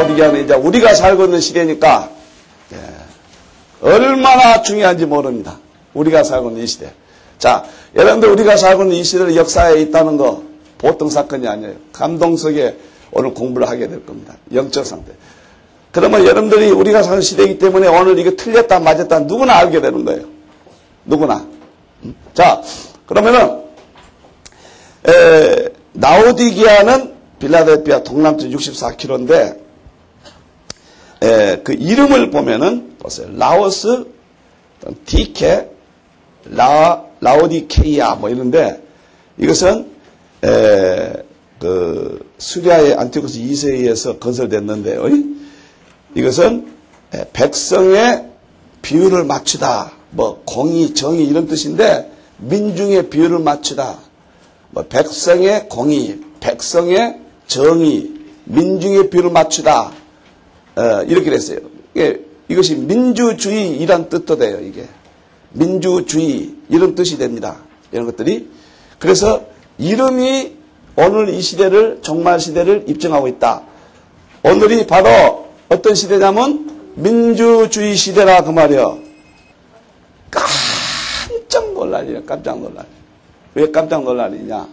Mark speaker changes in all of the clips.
Speaker 1: 라오디게아는 이제 우리가 살고 있는 시대니까 얼마나 중요한지 모릅니다. 우리가 살고 있는 이 시대. 자, 여러분들 우리가 살고 있는 이 시대의 역사에 있다는 거 보통 사건이 아니에요. 감동 속에 오늘 공부를 하게 될 겁니다. 영적 상태. 그러면 여러분들이 우리가 사는 시대이기 때문에 오늘 이거 틀렸다 맞았다 누구나 알게 되는 거예요. 누구나. 자, 그러면은 라오디게아는 빌라델피아 동남쪽 64km인데 그 이름을 보면은 보세요. 라오스, 디케, 라오디케이아 뭐 이런데 이것은 그 시리아의 안티오쿠스 2세에 의해서 건설됐는데요. 이것은 백성의 비율을 맞추다, 뭐 공의, 정의 이런 뜻인데 민중의 비율을 맞추다, 뭐 백성의 공의, 백성의 정의, 민중의 비율을 맞추다 이렇게 됐어요. 이것이 민주주의이란 뜻도 돼요. 이게 민주주의 이런 뜻이 됩니다. 이런 것들이 그래서 이름이 오늘 이 시대를 종말 시대를 입증하고 있다. 오늘이 바로 어떤 시대냐면 민주주의 시대라 그 말이요. 깜짝 놀라리요. 깜짝 놀라리. 왜 깜짝 놀라리냐?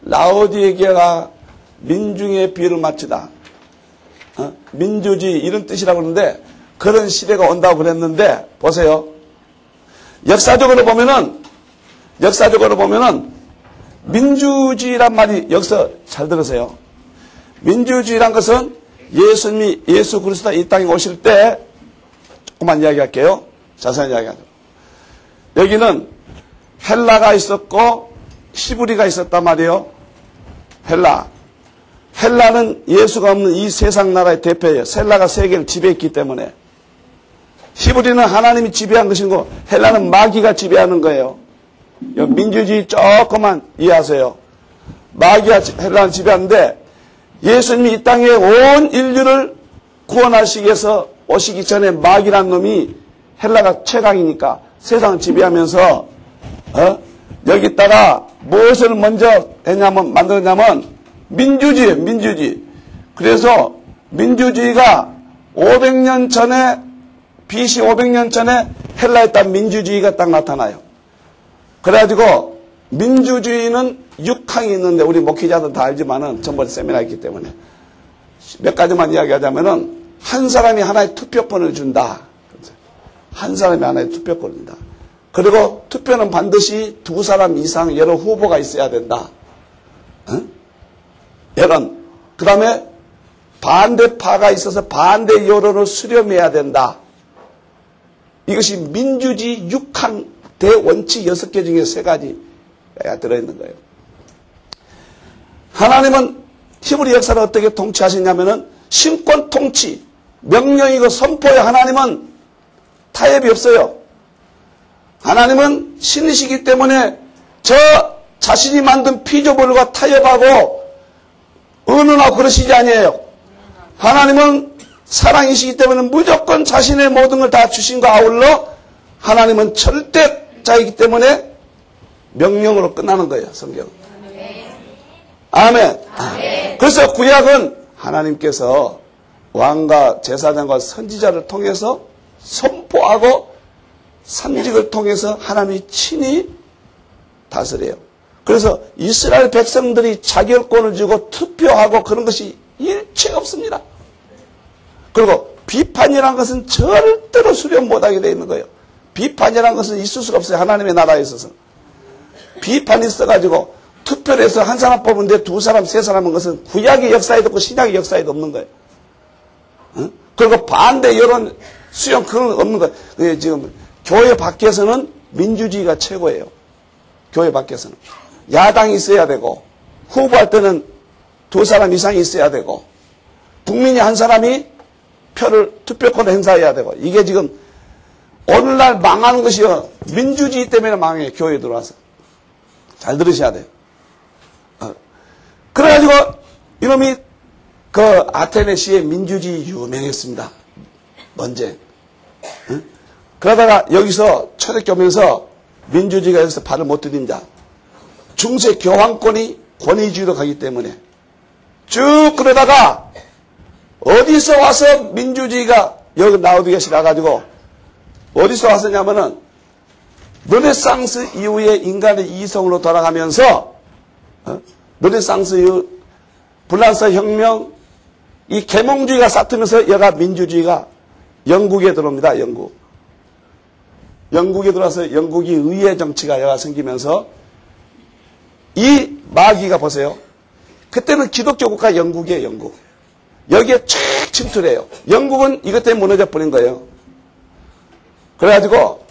Speaker 1: 라오디게아가 민중의 비율을 맞추다. 민주주의 이런 뜻이라고 그러는데 그런 시대가 온다고 그랬는데 보세요. 역사적으로 보면은 민주주의란 말이 여기서 잘 들으세요. 민주주의란 것은 예수 그리스도가 이 땅에 오실 때 조금만 이야기할게요. 자세히 이야기하죠. 여기는 헬라가 있었고 히브리가 있었단 말이에요. 헬라는 예수가 없는 이 세상 나라의 대표예요. 헬라가 세계를 지배했기 때문에. 히브리는 하나님이 지배한 것이고 헬라는 마귀가 지배하는 거예요. 민주주의 조금만 이해하세요. 마귀가 헬라를 지배하는데 예수님이 이 땅에 온 인류를 구원하시기 위해서 오시기 전에 마귀란 놈이 헬라가 최강이니까 세상을 지배하면서 여기다가 무엇을 먼저 만들었냐면 민주주의예요. 민주주의. 그래서 민주주의가 500년 전에 BC 500년 전에 헬라에 딱 민주주의가 딱 나타나요. 그래가지고 민주주의는 6항이 있는데 우리 목회자들 다 알지만은 전번에 세미나 있기 때문에 몇 가지만 이야기하자면은 한 사람이 하나의 투표권을 준다. 한 사람이 하나의 투표권을 준다. 그리고 투표는 반드시 두 사람 이상 여러 후보가 있어야 된다. 그 다음에 반대파가 있어서 반대 여론을 수렴해야 된다. 이것이 민주주의 6항 대원칙 6개 중에 3가지가 들어있는 거예요. 하나님은 히브리 역사를 어떻게 통치하시냐면은 신권 통치, 명령이고 선포에 하나님은 타협이 없어요. 하나님은 신이시기 때문에 저 자신이 만든 피조물과 타협하고 의논하고 그러시지 아니에요. 하나님은 사랑이시기 때문에 무조건 자신의 모든 걸 다 주신 거 아울러 하나님은 절대자이기 때문에 명령으로 끝나는 거예요. 성경은. 아멘. 그래서 구약은 하나님께서 왕과 제사장과 선지자를 통해서 선포하고 삼직을 통해서 하나님이 친히 다스려요. 그래서 이스라엘 백성들이 자결권을 주고 투표하고 그런 것이 일체가 없습니다. 그리고 비판이라는 것은 절대로 수렴 못하게 되어 있는 거예요. 비판이라는 것은 있을 수가 없어요. 하나님의 나라에 있어서. 비판이 있어가지고 투표를 해서 한 사람 뽑는데 두 사람, 세 사람은 것은 구약의 역사에도 없고 신약의 역사에도 없는 거예요. 그리고 반대 여론 수용 그런 건 없는 거예요. 지금 교회 밖에서는 민주주의가 최고예요. 교회 밖에서는. 야당이 있어야 되고 후보할 때는 두 사람 이상이 있어야 되고 국민이 한 사람이 투표권을 행사해야 되고 이게 지금 오늘날 망하는 것이요. 민주주의 때문에 망해요. 교회에 들어와서. 잘 들으셔야 돼요. 그래가지고 이놈이 그 아테네시의 민주주의 유명했습니다. 언제? 그러다가 여기서 초대교 오면서 민주주의가 여기서 발을 못 들인 자. 중세 교황권이 권위주의로 가기 때문에 쭉 그러다가 어디서 와서 민주주의가 여기 나오게 시작해가지고 어디서 왔었냐면은 르네상스 이후에 인간의 이성으로 돌아가면서 르네상스 이후 불란서 혁명 이 계몽주의가 싹트면서 여가 민주주의가 영국에 들어옵니다. 영국에 들어와서 영국이 의회 정치가 여가 생기면서 이 마귀가 보세요. 그때는 기독교 국가 영국이에요. 영국. 여기에 쫙 침투를 해요. 영국은 이것 때문에 무너져 버린 거예요. 그래가지고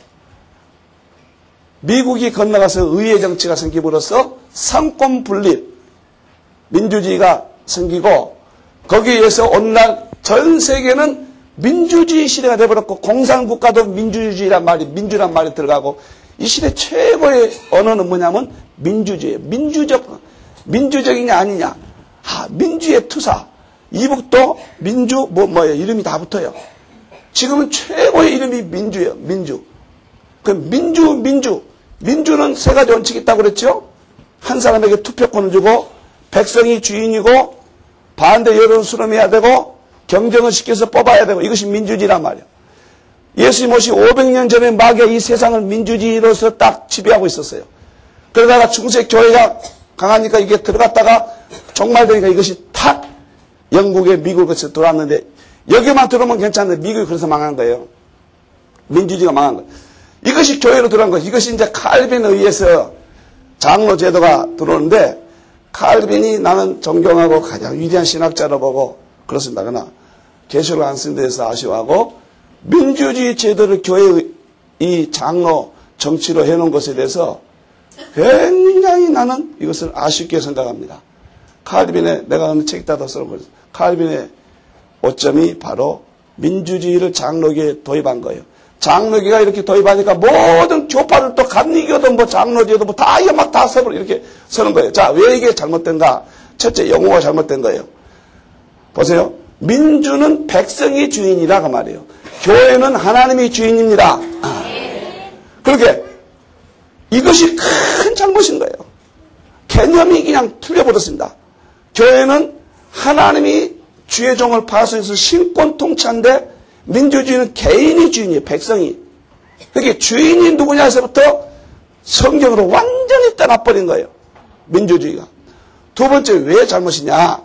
Speaker 1: 미국이 건너가서 의회 정치가 생김으로써 상권 분립 민주주의가 생기고 거기에 의해서 오늘날 전 세계는 민주주의 시대가 되어버렸고 공산국가도 민주주의란 말이 민주란 말이 들어가고 이 시대 최고의 언어는 뭐냐면 민주주의예요. 민주적이냐 아니냐. 민주의 투사. 이북도 민주 뭐예요. 이름이 다 붙어요. 지금은 최고의 이름이 민주예요. 민주. 그 민주는 세 가지 원칙이 있다고 그랬죠. 한 사람에게 투표권을 주고 백성이 주인이고 반대 여론을 수렴해야 되고 경쟁을 시켜서 뽑아야 되고 이것이 민주주의란 말이에요. 예수님 오시 500년 전에 마귀가 이 세상을 민주주의로서 딱 지배하고 있었어요. 그러다가 중세 교회가 강하니까 이게 들어갔다가 종말되니까 이것이 탁 영국에 미국에 들어왔는데 여기만 들어오면 괜찮은데 미국이 그래서 망한 거예요. 민주주의가 망한 거예요. 이것이 교회로 들어간 거예요. 이것이 이제 칼빈에 의해서 장로 제도가 들어오는데 칼빈이 나는 존경하고 가장 위대한 신학자로 보고 그렇습니다. 그러나 계시록 안 쓴 데서 아쉬워하고 민주주의 제도를 교회의 이 장로 정치로 해놓은 것에 대해서 굉장히 나는 이것을 아쉽게 생각합니다. 칼빈의 내가 어느 책 있다가 써놓은 칼빈의 오점이 바로 민주주의를 장로교에 도입한 거예요. 장로교가 이렇게 도입하니까 모든 교파를 또 감리교도 뭐 장로교도 뭐 다 막 다 서로 이렇게 서는 거예요. 자, 왜 이게 잘못된가? 첫째, 용어가 잘못된 거예요. 보세요. 민주는 백성이 주인이라 그 말이에요. 교회는 하나님이 주인입니다. 그렇게 이것이 큰 잘못인 거예요. 개념이 그냥 틀려버렸습니다. 교회는 하나님이 주의 종을 파송해서 신권 통치한데 민주주의는 개인이 주인이에요. 백성이. 그게 주인이 누구냐에서부터 성경으로 완전히 떠나버린 거예요. 민주주의가. 두 번째 왜 잘못이냐.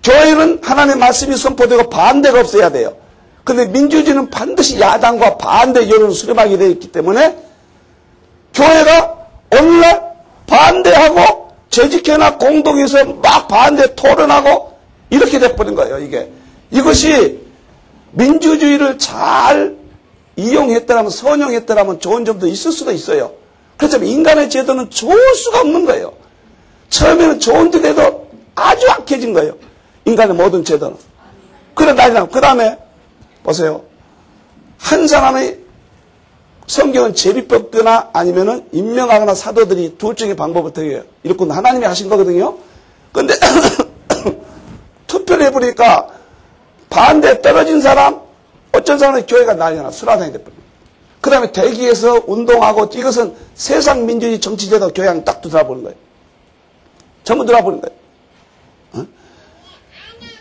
Speaker 1: 교회는 하나님의 말씀이 선포되고 반대가 없어야 돼요. 그런데 민주주의는 반드시 야당과 반대 여론을 수렴하게 되어 있기 때문에 교회가 오늘날 반대하고 재직회나 공동에서 막 반대 토론하고 이렇게 돼버린 거예요. 이것이 민주주의를 잘 이용했더라면 선용했더라면 좋은 점도 있을 수도 있어요. 그렇지만 인간의 제도는 좋을 수가 없는 거예요. 처음에는 좋은데도 아주 악해진 거예요. 인간의 모든 제도는. 그러다 그 다음에 보세요. 한 사람의 성경은 제비뽑거나 아니면은 임명하거나 사도들이 둘 중의 방법을 택해요. 이렇게 하나님이 하신 거거든요. 그런데 투표를 해보니까 반대 떨어진 사람, 어쩐 사람은 교회가 난리나 수라상이 돼버려요. 그 다음에 대기에서 운동하고 이것은 세상 민주주의 정치제도 교양 딱 들어보는 거예요. 전부 들어보는 거예요. 어?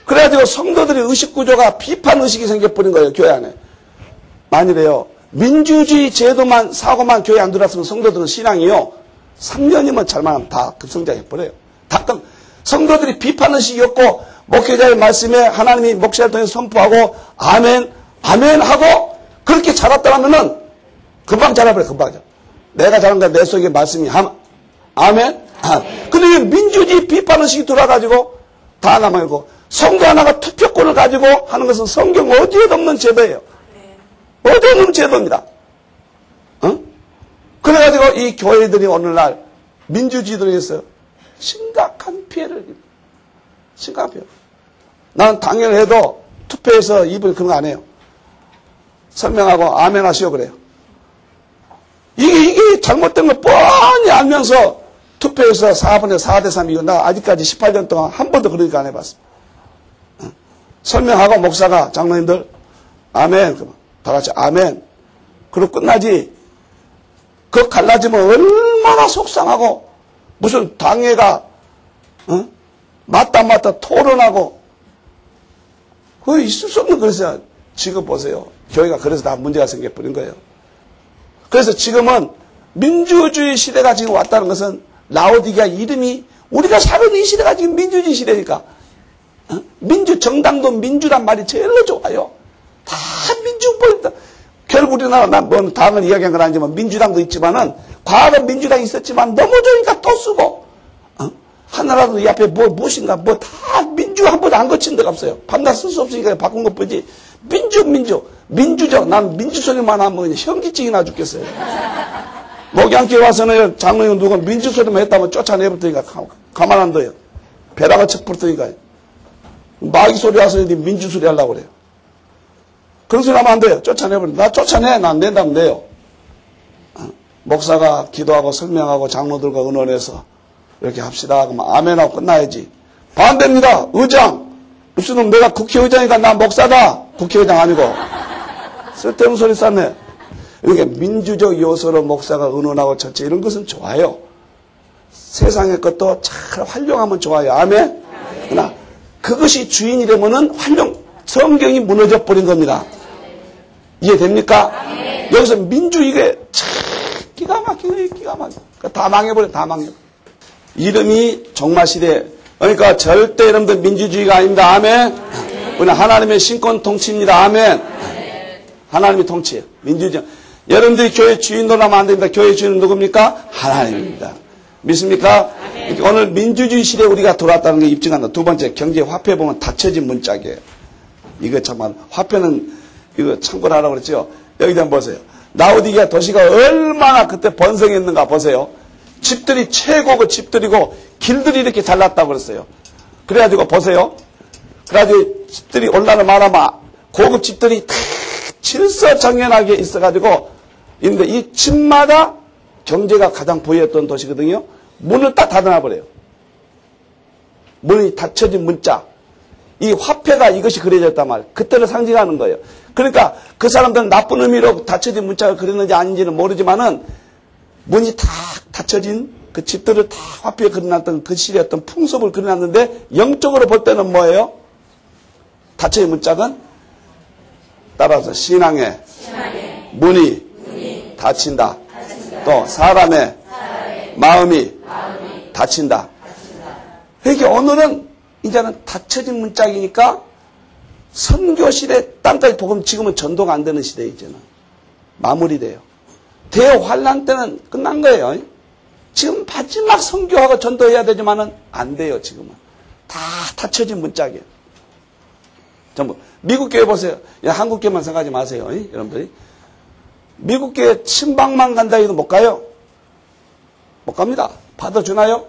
Speaker 1: 그래가지고 성도들의 의식구조가 비판의식이 생겨버린 거예요. 교회 안에. 만일에요. 민주주의 제도만 사고만 교회 안 들어왔으면 성도들은 신앙이요. 3년이면 잘만하면 다 급성장해버려요. 가끔 성도들이 비판의식이 없고 목회자의 말씀에 하나님이 목사를 통해서 선포하고 아멘 아멘 하고 그렇게 자랐다면은 금방 자라버려요. 금방. 내가 자란 거야. 내 속에 말씀이 아멘. 근데 민주주의 비판의식이 들어와가지고 다 남아있고 성도 하나가 투표권을 가지고 하는 것은 성경 어디에도 없는 제도예요. 어디에도 없는 제도입니다. 그래가지고 이 교회들이 오늘날 민주주의들에 의해서 심각한 피해를 입니다. 심각한 피해. 난 당연히 해도 투표해서 이분이 그런 거 안 해요. 설명하고 아멘 하시오 그래요. 이게 잘못된 거 뻔히 알면서 투표해서 4분의 4대 3 이거 나 아직까지 18년 동안 한 번도 그러니까 안 해봤습니다. 설명하고 목사가 장로님들 아멘 다 같이 아멘 그러고 끝나지. 그거 갈라지면 얼마나 속상하고 무슨 당회가 맞다 토론하고 그거 있을 수 없는 그래서 지금 보세요. 교회가 그래서 다 문제가 생겨버린 거예요. 그래서 지금은 민주주의 시대가 지금 왔다는 것은 라오디게아 이름이 우리가 사는 이 시대가 지금 민주주의 시대니까 민주정당도 민주란 말이 제일로 좋아요. 다 민주보다 결국 우리나라 뭐 당을 이야기한 건 아니지만 민주당도 있지만은 과거 민주당이 있었지만 너무 좋으니까 또 쓰고 하나라도 이 앞에 무엇인가 뭐 다 민주 한 번 안 거친 데가 없어요. 반나 쓸 수 없으니까 바꾼 것 뿐이지 민주적 난 민주 소리만 하면 그냥 현기증이 나 죽겠어요. 목양교회 와서는 장로님 누가 민주 소리만 했다면 쫓아내버리니까 가만 안 둬요. 벼락을 척부르니까 마귀 소리 와서 민주 소리 하려고 그래요. 그런 소리 하면 안 돼요. 쫓아내버려. 나 쫓아내. 나 안 된다면 내요. 목사가 기도하고 설명하고 장로들과 의논해서 이렇게 합시다 하고 아멘하고 끝나야지. 반대입니다. 의장. 무슨 놈 내가 국회의장이니까 나 목사다. 국회의장 아니고. 쓸데없는 소리 쌌네. 이렇게 민주적 요소로 목사가 의논하고 전체 이런 것은 좋아요. 세상의 것도 잘 활용하면 좋아요. 아멘. 그러나 그것이 주인이 되면은 성경이 무너져 버린 겁니다. 이해됩니까? 여기서 민주 이게 참 기가 막히네. 기가 막혀. 다 망해버려. 다 망해. 이름이 종말시대. 그러니까 절대 여러분들 민주주의가 아닙니다. 아멘. 우리는 하나님의 신권 통치입니다. 아멘. 하나님이 통치해요. 민주주의. 여러분들이 교회 주인도 하면 안 됩니다. 교회 주인은 누굽니까? 하나님입니다. 믿습니까? 오늘 민주주의 시대에 우리가 돌아왔다는 게 입증한다. 두 번째, 경제 화폐 보면 닫혀진 문짝이에요. 이거 참만 화폐는 이거 참고를 하라고 그랬죠. 여기 한번 보세요. 라오디게아 도시가 얼마나 그때 번성했는가 보세요. 집들이 최고급 집들이고 길들이 이렇게 잘났다고 그랬어요. 그래가지고 보세요. 그래가지고 집들이 올라는 말하면 고급 집들이 다 질서정연하게 있어가지고 있는데 이 집마다 경제가 가장 부유했던 도시거든요. 문을 딱 닫아놔버려요. 문이 닫혀진 문자. 이 화폐가 이것이 그려졌단 말이에요. 그때를 상징하는 거예요. 그러니까 그 사람들은 나쁜 의미로 닫혀진 문자가 그렸는지 아닌지는 모르지만은 문이 다 닫혀진 그 집들을 다 화폐에 그려놨던 그 시대의 어떤 풍습을 그려놨는데 영적으로 볼 때는 뭐예요? 닫혀진 문짝은 따라서 신앙의 문이 닫힌다. 또 사람의 마음이 닫힌다. 그러니까 오늘은 이제는 닫혀진 문짝이니까 선교시대 땅까지 복음 지금은 전도가 안 되는 시대에 이제는 마무리돼요. 대환란 때는 끝난 거예요. 지금 마지막 선교하고 전도해야 되지만은 안 돼요. 지금은 다 닫혀진 문짝이에요. 전부 미국 교회 보세요. 한국 교회만 생각하지 마세요. 여러분들이 미국 교회 친방만 간다 해도 못 가요. 못 갑니다. 받아주나요?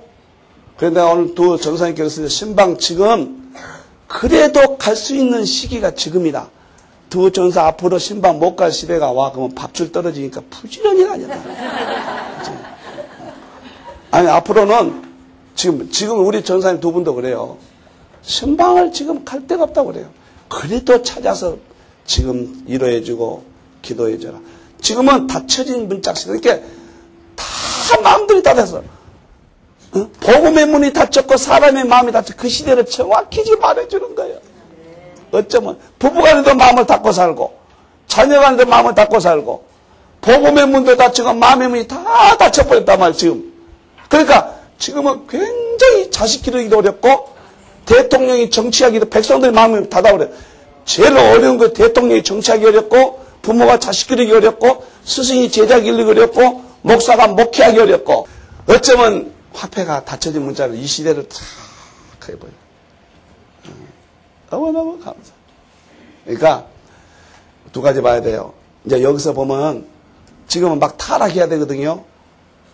Speaker 1: 그런데 오늘 두 전사님께서 신방 지금 그래도 갈 수 있는 시기가 지금이다. 두 전사 앞으로 신방 못 갈 시대가 와. 그러면 밥줄 떨어지니까 부지런히 가냐. 아니 앞으로는 지금 우리 전사님 두 분도 그래요. 신방을 지금 갈 데가 없다고 그래요. 그래도 찾아서 지금 위로해주고 기도해줘라. 지금은 닫혀진 문짝식. 그러니까 다 마음들이 닫아서 복음의 문이 닫혔고 사람의 마음이 닫혔고 그 시대를 정확히 말해주는 거예요. 어쩌면 부부간에도 마음을 닫고 살고 자녀간에도 마음을 닫고 살고 복음의 문도 닫히고 마음의 문이 다 닫혀버렸단 말이에요. 지금. 그러니까 지금은 굉장히 자식 기르기도 어렵고 대통령이 정치하기도 백성들의 마음이 닫아버려요. 제일 어려운 거 대통령이 정치하기 어렵고 부모가 자식 기르기 어렵고 스승이 제자 기르기 어렵고 목사가 목회하기 어렵고 어쩌면 화폐가 닫혀진 문자로 이 시대를 탁 해버려요. 너무너무 감사. 그러니까 두 가지 봐야 돼요. 이제 여기서 보면 지금은 막 타락해야 되거든요.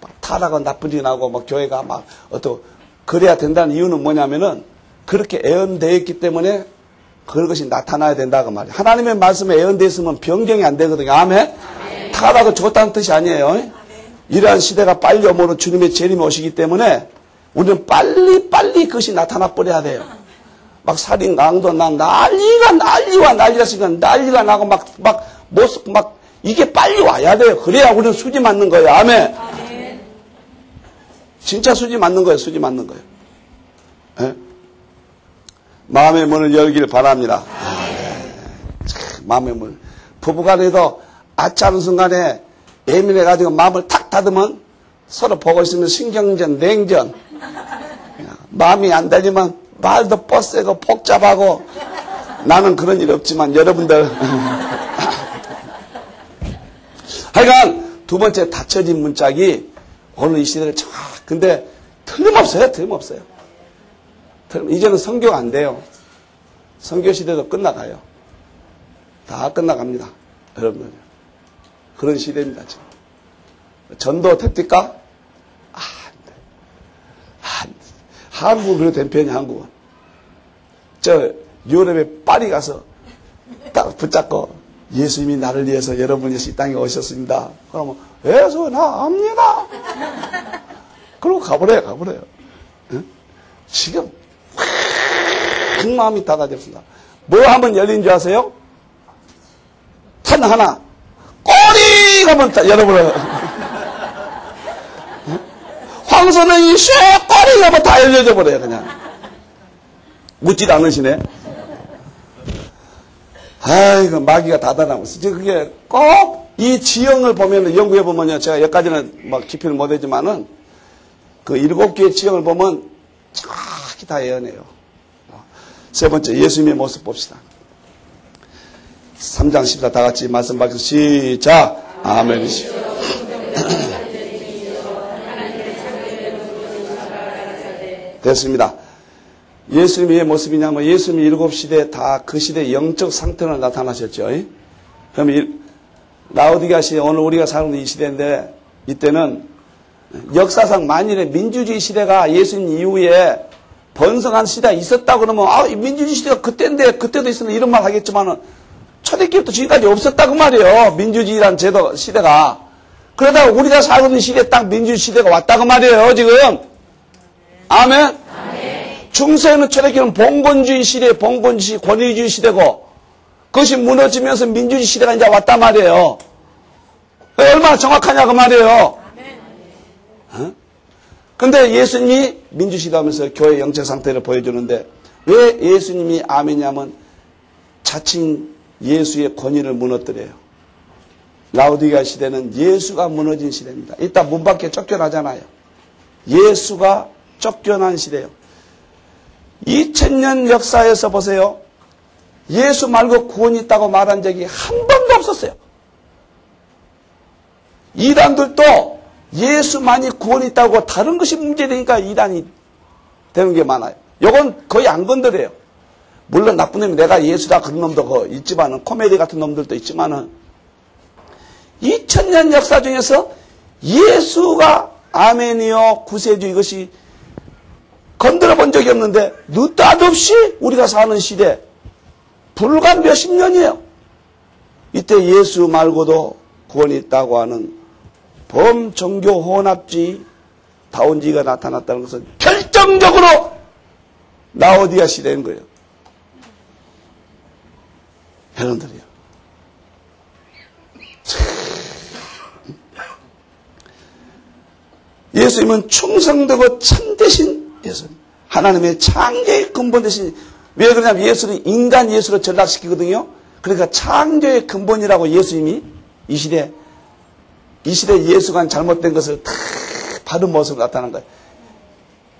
Speaker 1: 막 타락은 나쁜 일이 나고 막 교회가 막 그래야 된다는 이유는 뭐냐면은 그렇게 애언되어 있기 때문에 그것이 나타나야 된다고 말이에요. 하나님의 말씀에 애언되어 있으면 변경이 안 되거든요. 아멘? 타락은 좋다는 뜻이 아니에요. 이러한 시대가 빨리 오면 주님의 재림이 오시기 때문에 우리는 빨리 그것이 나타나 버려야 돼요. 막 살인, 강도, 난리가 나고 막 이게 빨리 와야 돼요. 그래야 우리는 수지 맞는 거예요. 아멘? 진짜 수지 맞는 거예요. 수지 맞는 거예요. 예? 마음의 문을 열기를 바랍니다. 마음의 물. 부부간에도 아차하는 순간에 예민해가지고 마음을 탁 닫으면 서로 보고 있으면 신경전, 냉전. 마음이 안 달리면 말도 뻗세고 복잡하고 나는 그런 일 없지만 여러분들. 하여간 두 번째 닫혀진 문짝이 오늘 이 시대를 근데 틀림없어요. 틀림없어요. 이제는 선교가 안 돼요. 선교 시대도 끝나가요. 다 끝나갑니다. 여러분들. 그런 시대입니다, 지금. 전도 됩니까? 안 돼. 한국은 그래도 된 편이 한국은. 유럽에 파리 가서 딱 붙잡고 예수님이 나를 위해서 여러분이 이 땅에 오셨습니다. 그러면, 예수, 나 압니다. 그러고 가버려요. 응? 지금, 큰 마음이 닫아졌습니다. 뭐 하면 열린 줄 아세요? 탄 하나. 꼬리! 하면 열어버려요. 황소는 쇠 꼬리! 하면 다 열려져 버려요, 그냥. 묻지도 않으시네. 아이고, 마귀가 다 달아먹었어. 그게 꼭 이 지형을 보면, 연구해 보면요. 제가 여기까지는 막 깊이를 못하지만은, 그 7개의 지형을 보면 정확히 다 예언해요. 세 번째, 예수님의 모습 봅시다. 3장 14 다 같이 말씀 받고 시작. 아멘. 됐습니다. 예수님의 모습이냐면 예수님이 7시대에 다 그 시대의 영적 상태로 나타나셨죠. 그럼 라오디게아 시대, 오늘 우리가 사는 이 시대인데 이때는 역사상 만일에 민주주의 시대가 예수님 이후에 번성한 시대가 있었다고 그러면 민주주의 시대가 그때인데 그때도 있으면 이런 말 하겠지만은 초대기부터 지금까지 없었다고 말이에요. 민주주의란 제도 시대가. 그러다가 우리가 살고 있는 시대에 딱 민주주의 시대가 왔다고 말이에요. 지금. 아멘. 중세에는 초대기는 봉건주의 시대, 봉건주의 권위주의 시대고 그것이 무너지면서 민주주의 시대가 이제 왔단 말이에요. 얼마나 정확하냐고 말이에요. 근데 예수님이 민주시대 하면서 교회 영적 상태를 보여주는데 왜 예수님이 아멘이냐면 자칭 예수의 권위를 무너뜨려요. 라오디게아 시대는 예수가 무너진 시대입니다. 이따 문 밖에 쫓겨나잖아요. 예수가 쫓겨난 시대예요. 2000년 역사에서 보세요. 예수 말고 구원이 있다고 말한 적이 한 번도 없었어요. 이단들도 예수만이 구원이 있다고 다른 것이 문제되니까 이단이 되는 게 많아요. 이건 거의 안 건드려요. 물론 나쁜 놈이 내가 예수다 그런 놈도 있지만은 코미디 같은 놈들도 있지만은 2000년 역사 중에서 예수가 아멘이요 구세주 이것이 건드려 본 적이 없는데 느닷없이 우리가 사는 시대 불과 몇십 년이에요. 이때 예수 말고도 구원이 있다고 하는 범종교 혼합주의 다운주의가 나타났다는 것은 결정적으로 라오디게아 시대인 거예요. 여러분들이요. 예수님은 충성되고 참되신 예수님. 하나님의 창조의 근본 되신. 왜 그러냐면 예수는 인간 예수로 전락시키거든요. 그러니까 창조의 근본이라고 예수님이 이 시대 예수가 잘못된 것을 다 바른 모습으로 나타난 거예요.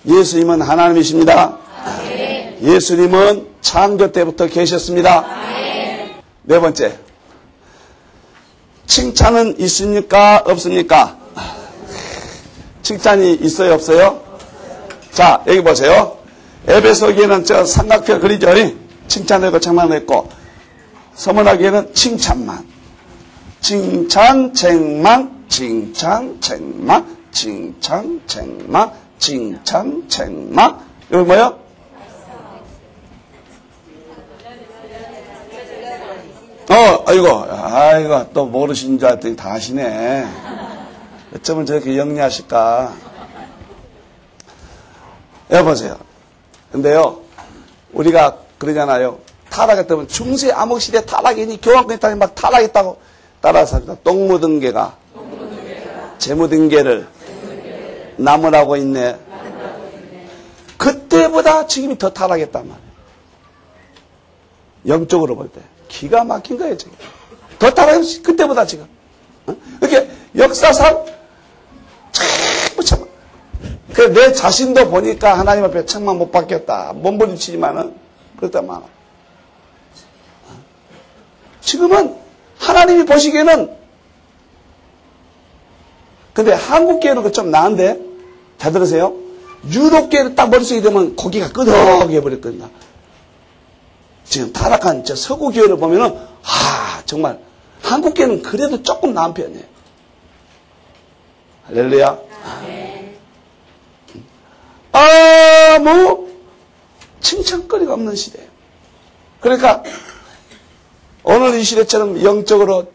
Speaker 1: 예수님은 하나님이십니다. 아멘. 예수님은 창조 때부터 계셨습니다. 아멘. 네 번째. 칭찬은 있습니까? 없습니까? 칭찬이 있어요? 없어요? 자, 여기 보세요. 에베소기에는 저 삼각표 그리죠? 칭찬하고 장난했고, 서문하기에는 칭찬만. 칭찬, 책망, 칭찬, 책망, 칭찬, 책망, 칭찬, 책망. 여기 뭐요? 아이고, 또 모르신 줄 알았더니 다 아시네. 어쩌면 저렇게 영리하실까. 여보세요. 근데요, 우리가 그러잖아요. 타락했다면 중세 암흑시대 타락이니 교황권이 막 타락했다고 따라서 합니다. 똥 묻은 개가 재 묻은 개를 나무라고 있네. 그때보다 지금이 더 타락했단 말이에요. 영적으로 볼 때. 기가 막힌 거예요, 지금. 더 타락했어, 그때보다 지금. 이렇게 역사상 참. 내 자신도 보니까 하나님 앞에 책망 못 받겠다. 몸부림치지만은, 그랬단 말이야. 지금은 하나님이 보시기에는, 근데 한국교회는 좀 나은데, 잘 들으세요? 유독교회는 딱 머릿속에 되면 고기가 끄덕해버렸거든요. 지금 타락한 저 서구교회를 보면은, 정말, 한국교회는 그래도 조금 나은 편이에요. 할렐루야. 아무 칭찬거리가 없는 시대예요. 그러니까 오늘 이 시대처럼 영적으로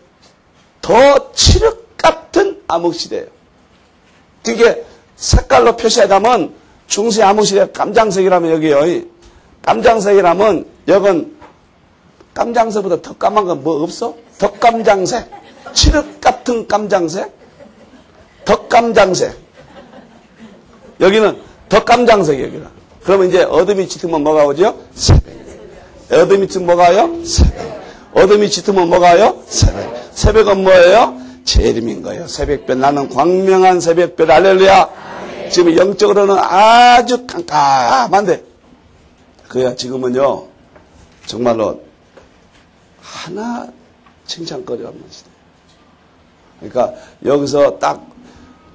Speaker 1: 더 칠흑 같은 암흑 시대예요. 이게 색깔로 표시하자면 중세 암흑 시대 깜장색이라면 여기요. 깜장색이라면 여건 깜장색보다 더 까만 건 뭐 없어? 덕감장색. 칠흑 같은 깜장색. 덕감장색. 여기는 덕감장색 여기라. 그러면 이제 어둠이 짙으면 뭐가 오죠? 새벽. 어둠이 짙으면 뭐가 와요? 새벽. 어둠이 짙으면 뭐가 와요? 새벽. 새벽은 뭐예요? 재림인 거예요. 새벽별. 나는 광명한 새벽별. 할렐루야. 지금 영적으로는 아주 깜깜한데 그야 지금은요 정말로 하나 칭찬거리가 없는 시대. 그러니까 여기서 딱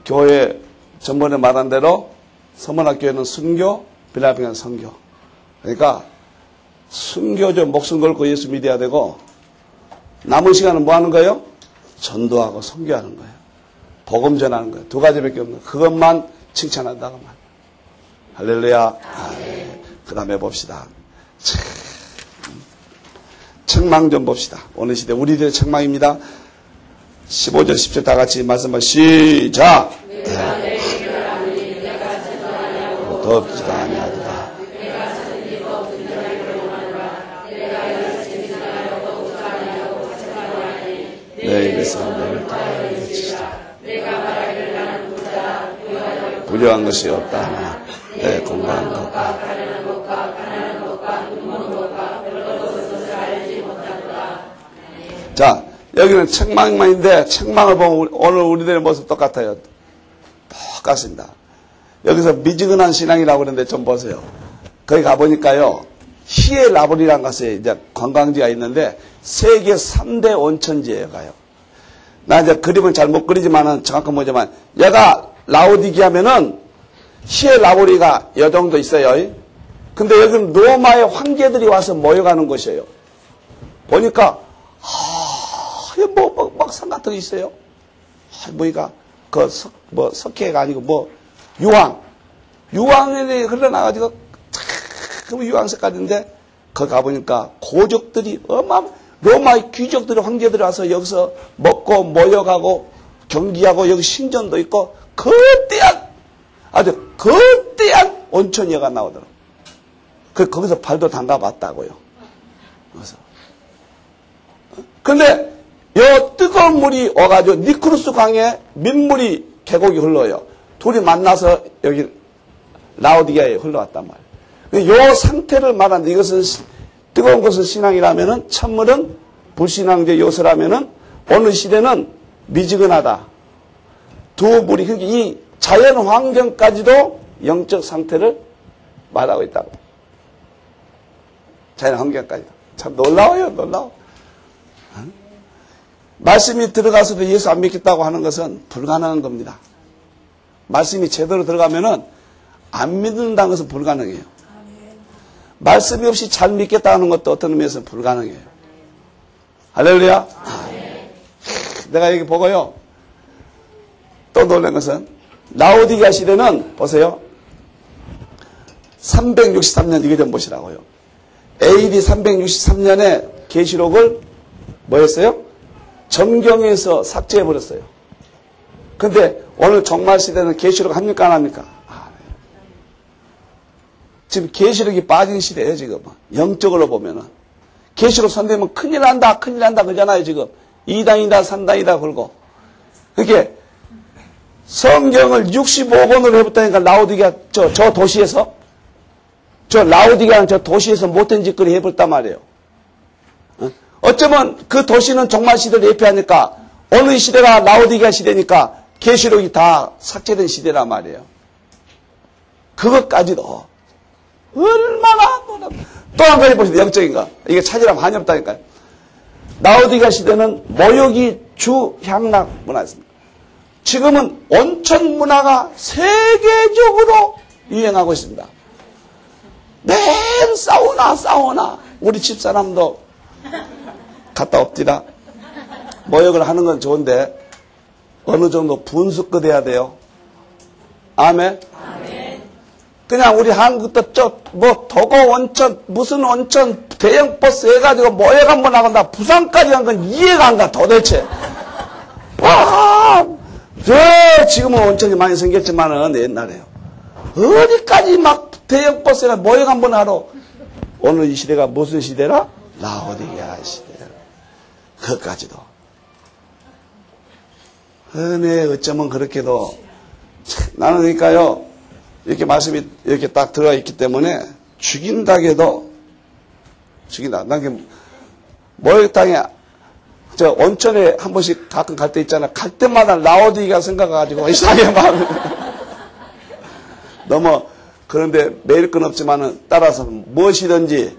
Speaker 1: 교회 전번에 말한 대로 서문학교에는 순교, 빌라핑은 선교. 그러니까 순교죠. 목숨 걸고 예수 믿어야 되고 남은 시간은 뭐 하는 거예요? 전도하고 선교하는 거예요. 복음 전하는 거예요. 두 가지밖에 없는 거예요. 그것만 칭찬한다고 말. 할렐루야. 그 다음에 봅시다. 책망 좀 봅시다. 오늘 시대 우리들의 책망입니다. 15절 10절 다 같이 말씀을 시작. 덥지도 아니하도다. 내 입에서 너를 다하여지시라. 불효한 것이 없다 하나 내 공부한 것과 가련한 것과 가난한 것과 눈먼 것과 별것 것을 알지 못하도다. 자, 여기는 책망만인데 책망을 보면 오늘 우리들의 모습 똑같아요. 똑같습니다. 여기서 미지근한 신앙이라고 그러는데 좀 보세요. 거기 가보니까요. 히에라볼이라는 곳에 이제 관광지가 있는데 세계 3대 온천지에 가요. 나 이제 그림은 잘 못 그리지만은 정확한 뭐지만 얘가 라오디게하면은 히에라볼이가 이 정도 있어요. 근데 여기는 로마의 황제들이 와서 모여가는 곳이에요. 보니까 막 산 같은 게 있어요. 뭐이가 석회가 아니고 유황이 흘러나가지고 참 유황 색깔인데 거기 가보니까 고족들이 로마의 귀족들이 황제들이 와서 여기서 먹고 모여가고 경기하고 여기 신전도 있고 아주 거대한 온천이가 나오더라고요. 거기서 발도 담가봤다고요. 그래서 근데 요 뜨거운 물이 와가지고 니크루스 강에 민물이 계곡이 흘러요. 둘이 만나서 여기 라오디게아에 흘러왔단 말이에요. 요 상태를 말하는데 이것은 뜨거운 것을 신앙이라면은 찬물은 불신앙제 요소라면은 오늘 시대는 미지근하다. 두 물이 이 자연 환경까지도 영적 상태를 말하고 있다고. 자연 환경까지. 참 놀라워요, 놀라워. 말씀이 들어가서도 예수 안 믿겠다고 하는 것은 불가능한 겁니다. 말씀이 제대로 들어가면은 안 믿는다는 것은 불가능해요. 말씀이 없이 잘 믿겠다 하는 것도 어떤 의미에서 불가능해요. 할렐루야. 내가 여기 보고요. 또 놀란 것은 라오디게아 시대는 보세요. 363년 이거 좀 보시라고요. AD 363년에 계시록을 뭐였어요? 정경에서 삭제해버렸어요. 근데 오늘 종말 시대는 계시록 합니까 안 합니까? 네. 지금 계시록이 빠진 시대예요 지금. 영적으로 보면은. 계시록 선대면 큰일 난다 그러잖아요 지금. 2단이다 3단이다 그러고. 그렇게 성경을 65권으로 해봤다니까 라오디게아 저 도시에서 라오디게아 저 도시에서 못된 짓거리 해버렸단 말이에요. 어쩌면 그 도시는 종말 시대를 예표하니까 어느 시대가 라오디게아 시대니까 계시록이 다 삭제된 시대란 말이에요. 그것까지도 얼마나 또 한 가지 보시면 영적인 거. 이게 찾으라면 한이 없다니까요. 라오디게아 시대는 모욕이 주향락 문화였습니다. 지금은 온천 문화가 세계적으로 유행하고 있습니다. 맨 사우나. 우리 집사람도 갔다 옵디다. 모욕을 하는 건 좋은데 어느 정도 분수껏 해야 돼요. 아멘. 그냥 우리 한국도 도고 온천, 무슨 온천, 대형 버스 해가지고 모욕 한번 나간다. 부산까지 간 건 이해가 안 가, 도대체. 지금은 온천이 많이 생겼지만은 옛날에요. 어디까지 막 대형 버스가 모욕 한번 하러. 오늘 이 시대가 무슨 시대라? 라오디게아 시대야. 그것까지도. 은혜 어쩌면 그렇게도. 나는 그러니까요. 이렇게 말씀이 이렇게 딱 들어가 있기 때문에 죽인다게도 죽인다. 난 모욕탕에 저 온천에 한 번씩 가끔 갈 때 있잖아. 갈 때마다 라오디게아 생각해가지고 이상하게 마음이 너무 그런데 매일 건 없지만은 따라서 무엇이든지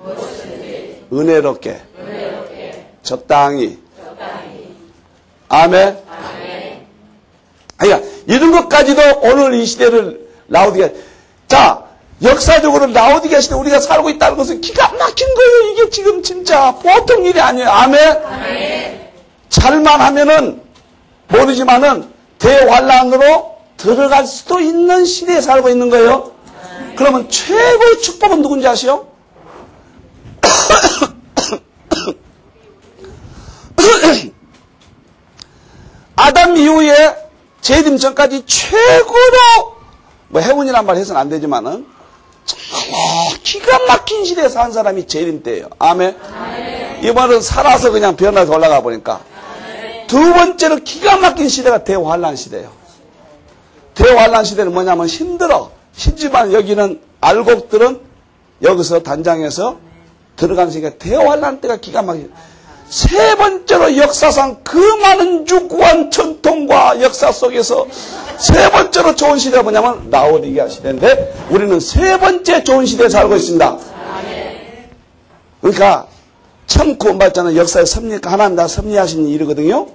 Speaker 1: 은혜롭게 적당히 아멘. 그러니까 이런 것까지도 오늘 이 시대를 라오디게아. 자, 역사적으로 라오디게아 시대 우리가 살고 있다는 것은 기가 막힌 거예요. 이게 지금 진짜 보통 일이 아니에요. 아멘. 잘만 하면은 모르지만은 대환란으로 들어갈 수도 있는 시대에 살고 있는 거예요. 그러면 최고의 축복은 누군지 아시오? 아담 이후에 재림 전까지 최고로 행운이란 말 해서는 안 되지만은 정말 기가 막힌 시대에 산 사람이 재림 때예요. 아멘. 이번은 살아서 그냥 변화해서 올라가 보니까 두 번째로 기가 막힌 시대가 대환란 시대예요. 대환란 시대는 뭐냐면 힘들지만 여기는 알곡들은 여기서 단장해서 들어가는 시기가 대환란 때가 기가 막히죠. 세 번째로 역사상 그 많은 유구한 전통과 역사 속에서 세 번째로 좋은 시대가 뭐냐면 라오디게아 시대인데 우리는 세 번째 좋은 시대에 살고 있습니다. 그러니까 참 구원받잖아요. 역사의 섭리가 하나님 다 섭리하신 일이거든요.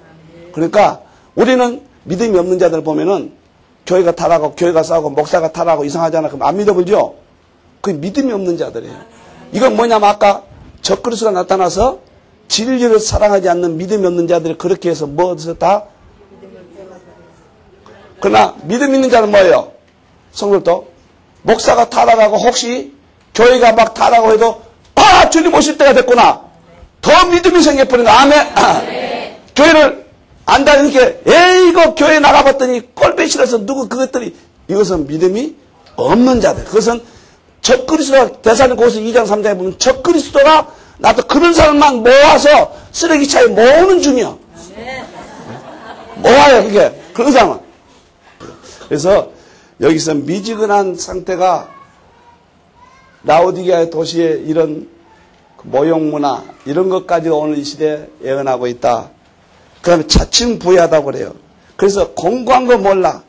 Speaker 1: 그러니까 우리는 믿음이 없는 자들 보면은 교회가 타락하고 교회가 싸우고 목사가 타락하고 이상하잖아. 그럼 안 믿어보죠? 그게 믿음이 없는 자들이에요. 이건 뭐냐면 아까 적그리스도가 나타나서 진리를 사랑하지 않는 믿음이 없는 자들이 그렇게 해서 뭐어서 다 그러나 믿음 있는 자는 뭐예요? 성도도 목사가 타락하고 혹시 교회가 막 타락하고 해도 주님 오실 때가 됐구나. 더 믿음이 생겨버리는 아멘. 교회를 안 다니니까 이거 교회 나가봤더니 꼴배 싫어서 누구 그것들이 이것은 믿음이 없는 자들. 그것은 적그리스도가 데살로니가서 2장 3장에 보면 적그리스도가 나도 그런 사람만 모아서 쓰레기차에 모으는 중이야. 모아요 그게. 그런 사람은. 그래서 여기서 미지근한 상태가 라오디게아 도시의 이런 모욕 문화 이런 것까지도 오늘 이 시대에 예언하고 있다. 그 다음에 차츰 부유하다고 그래요. 그래서 공고한 거 몰라.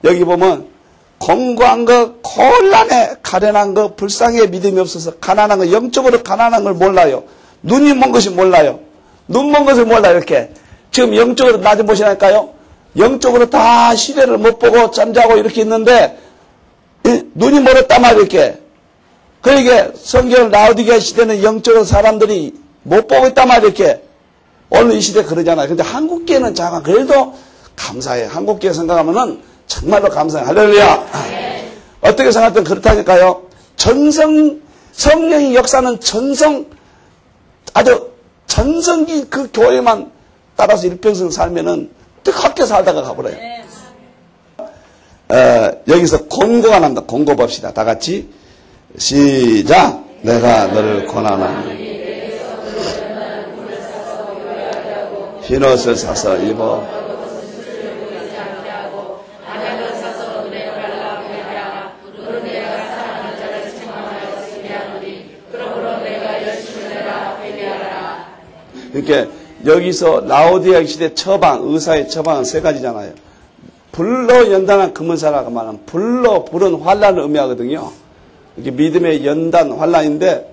Speaker 1: 여기 보면 공고한 거, 곤란해, 가련한 거, 불쌍해, 믿음이 없어서 가난한 거, 영적으로 가난한 걸 몰라요. 눈이 먼 것이 몰라요. 눈 먼 것을 몰라요. 이렇게. 지금 영적으로 나 좀 보시라니까요. 영적으로 다 시대를 못 보고 잠자고 이렇게 있는데 눈이 멀었단 말이에요. 이렇게. 그러니까 성경 라오디게아 시대는 영적으로 사람들이 못 보고 있단 말이에요. 이렇게. 오늘 이 시대 그러잖아요. 근데 한국계는 잠깐 그래도 감사해요. 한국계 생각하면은 정말로 감사해요. 할렐루야. 어떻게 생각하든 그렇다니까요. 성령의 역사는 아주 전성기 그 교회만 따라서 일평생 살면은 뜨겁게 살다가 가버려요. 여기서 공고가 납니다. 공고 봅시다. 다 같이 시작. 내가 너를 고난하니 흰옷을 사서 입어 그러니까 여기서 라오디게아 시대 처방, 의사의 처방은 세 가지잖아요. 불로 연단한 금은사라고 말하면 불은 환란을 의미하거든요. 이게 믿음의 연단, 환란인데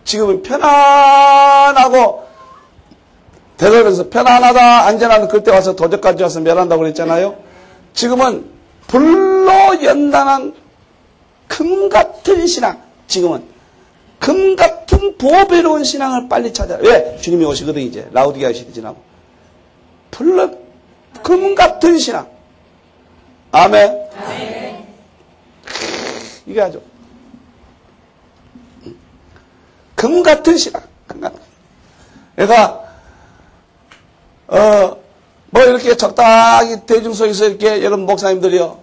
Speaker 1: 지금은 편안하고 대답해서 편안하다, 안전하다 그때 와서 도적까지 와서 멸한다고 그랬잖아요. 지금은 불로 연단한 금 같은 신앙, 지금은 금 같은 보배로운 신앙을 빨리 찾아라. 왜? 주님이 오시거든 이제. 라오디게아 시대 지나고. 불로 금 같은 신앙. 아멘. 아멘. 이게 아주 금 같은 신앙. 금 같은. 그러니까 뭐 이렇게 적당히 대중 속에서 이렇게 여러분 목사님들이요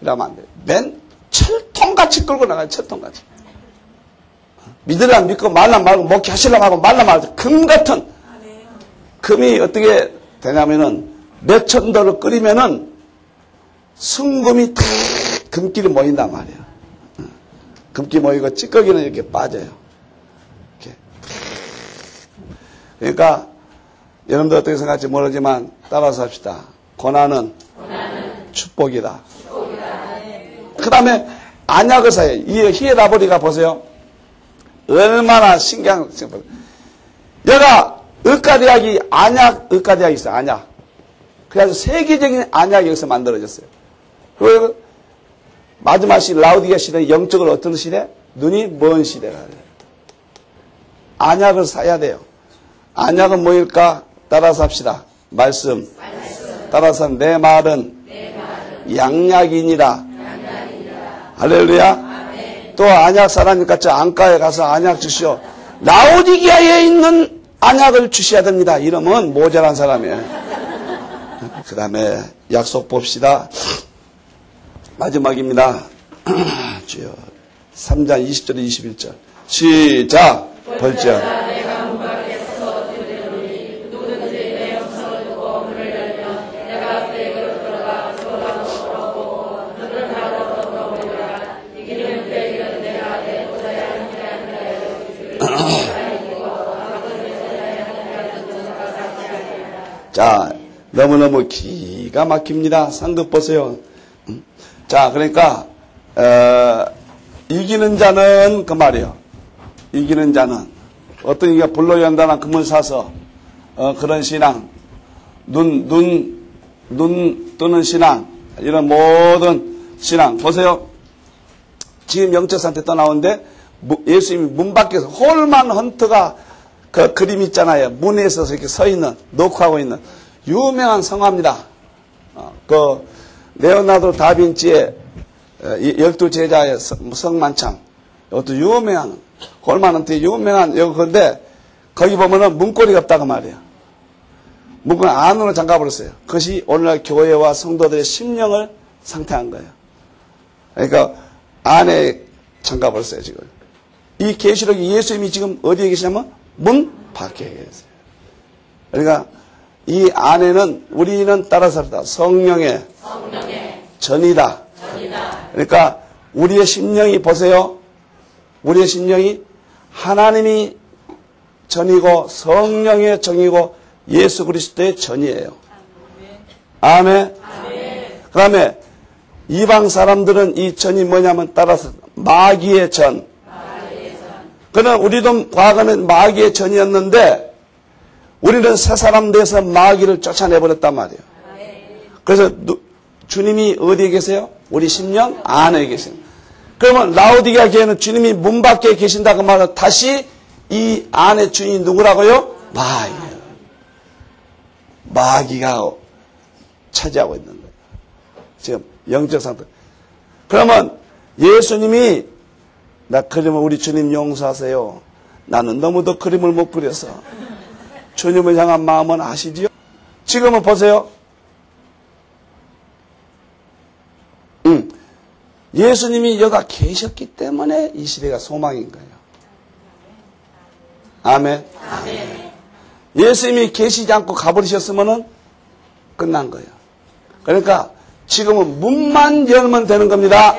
Speaker 1: 이러면 안 돼요. 맨 철통같이 끌고 나가요. 철통같이. 믿으라 믿고 말라 말고 목회하시려고 하고 말라 말고 금 같은 금이 어떻게 되냐면은 몇천 도를 끓이면은 순금이 다 금길이 모인단 말이에요. 금기 모이고 찌꺼기는 이렇게 빠져요. 이렇게. 그러니까 여러분들 어떻게 생각할지 모르지만 따라서 합시다. 고난은 축복이다. 그 다음에 안약을 사요. 이 히에라보리가 보세요. 얼마나 신기한, 여가 의과대학이 안약, 의과대학이 있어요. 안약. 그래서 세계적인 안약이 여기서 만들어졌어요. 그리고 마지막 시대, 라오디게아 시대는 영적으로 어떤 시대? 눈이 먼 시대가 돼요. 안약을 사야 돼요. 안약은 뭐일까? 따라서 합시다. 말씀. 따라서 내 말은 양약이니라. 할렐루야. 또 안약 사라니까 저 안가에 가서 안약 주시오. 라오디게아에 있는 안약을 주셔야 됩니다. 이러면 모자란 사람이에요. 그 다음에 약속 봅시다. 마지막입니다. 주여. 3장 20절 21절. 시작. 벌써. 자, 너무너무 기가 막힙니다. 상급 보세요. 자, 그러니까 이기는 자는 그 말이에요. 이기는 자는 어떤 이가 불로 연단한 금을 사서 그런 신앙, 눈 뜨는 신앙, 이런 모든 신앙 보세요. 지금 영적 상태 떠나오는데 예수님이 문 밖에서 홀만 헌터가 그 그림 있잖아요. 문에 있어서 이렇게 서 있는, 녹화하고 있는 유명한 성화입니다. 그 레오나르도 다빈치의 12제자의 성만찬. 이것도 유명한, 홀만 헌터의 유명한 건데 거기 보면은 문고리가 없다고 말이에요. 문고리 안으로 잠가버렸어요. 그것이 오늘날 교회와 성도들의 심령을 상태한 거예요. 그러니까 안에 잠가버렸어요, 지금. 이 계시록이 예수님이 지금 어디에 계시냐면 문 밖에 계세요. 그러니까 이 안에는 우리는 따라서 합니다. 성령의 전이다. 그러니까 우리의 심령이 보세요. 우리의 심령이 하나님이 전이고 성령의 정이고 예수 그리스도의 전이에요. 아멘. 그 다음에 이방 사람들은 이 전이 뭐냐면 따라서 마귀의 전. 그는 우리도 과거는 마귀의 전이었는데 우리는 새 사람 돼서 마귀를 쫓아내버렸단 말이에요. 그래서 주님이 어디에 계세요? 우리 심령 안에 계세요. 그러면 라오디게아 교회는 주님이 문 밖에 계신다고 말하면 다시 이 안의 주인이 누구라고요? 마귀예요. 마귀가 차지하고 있는 거예요. 지금 영적 상태. 그러면 예수님이 나 그림을 우리 주님 용서하세요. 나는 너무도 그림을 못 그려서 주님을 향한 마음은 아시지요? 지금은 보세요. 예수님이 여가 계셨기 때문에 이 시대가 소망인 거예요. 아멘. 예수님이 계시지 않고 가버리셨으면 끝난 거예요. 그러니까 지금은 문만 열면 되는 겁니다.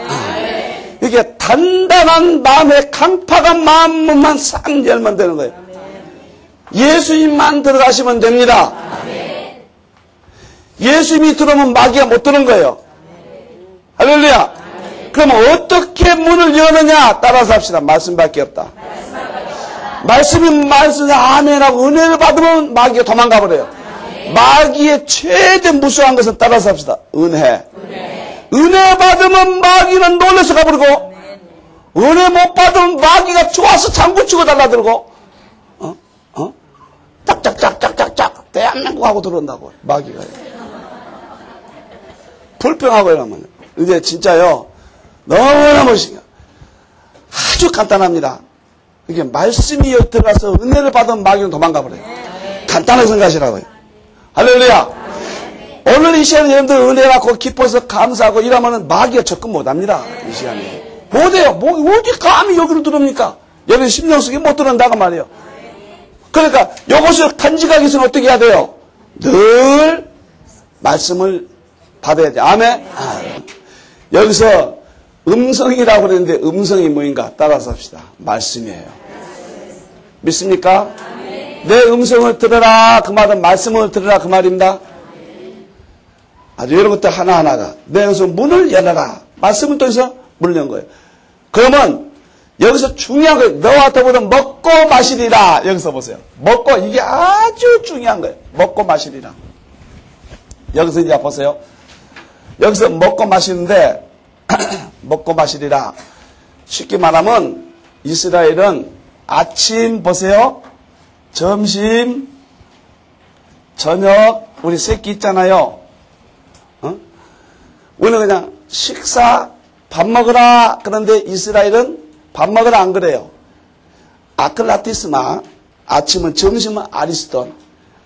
Speaker 1: 이게 단단한 마음의 강팍한 마음만 싹 열면 되는 거예요. 예수님만 들어가시면 됩니다. 예수님이 들어오면 마귀가 못 들어오는 거예요. 할렐루야. 그러면 어떻게 문을 여느냐? 따라서 합시다. 말씀밖에 없다. 말씀이 아멘하고 은혜를 받으면 마귀가 도망가 버려요. 마귀의 최대 무수한 것은 따라서 합시다. 은혜. 은혜 받으면 마귀는 놀라서 가버리고, 은혜 못 받으면 마귀가 좋아서 장구치고 달라들고, 짝짝짝짝짝짝 대한민국 하고 들어온다고 마귀가. 불평하고 이러면 이제 진짜요 너무너무 신기해요. 아주 간단합니다. 이게 말씀이 여기 들어가서 은혜를 받으면 마귀는 도망가 버려요. 간단하게 생각하시라고요. 할렐루야. 오늘 이 시간에 여러분들 은혜 받고 기뻐서 감사하고 이러면 마귀가 접근 못합니다. 이 시간에 못해요. 어디 감히 여기로 들어옵니까? 여러분 심령 속에 못 들어온다고 말이에요. 그러니까 이것을 간직하기 위해서는 어떻게 해야 돼요? 늘 말씀을 받아야 돼. 아멘. 여기서 음성이라고 그랬는데 음성이 뭐인가? 따라서 합시다. 말씀이에요. 믿습니까? 내 음성을 들으라 그 말은 말씀을 들으라 그 말입니다. 아주 이런 것들 하나하나가 내 음성 문을 열어라. 말씀을 통해서 문을 연 거예요. 그러면 여기서 중요한 거예요. 너와 더불어 먹고 마시리라. 여기서 보세요. 먹고 이게 아주 중요한 거예요. 먹고 마시리라. 여기서 이제 보세요. 여기서 먹고 마시는데 먹고 마시리라. 쉽게 말하면 이스라엘은 아침 보세요. 점심, 저녁 우리 새끼 있잖아요. 우리는 그냥 식사 밥 먹으라. 그런데 이스라엘은 밥 먹으라 안 그래요. 아클라티스마 아침은 점심은 아리스톤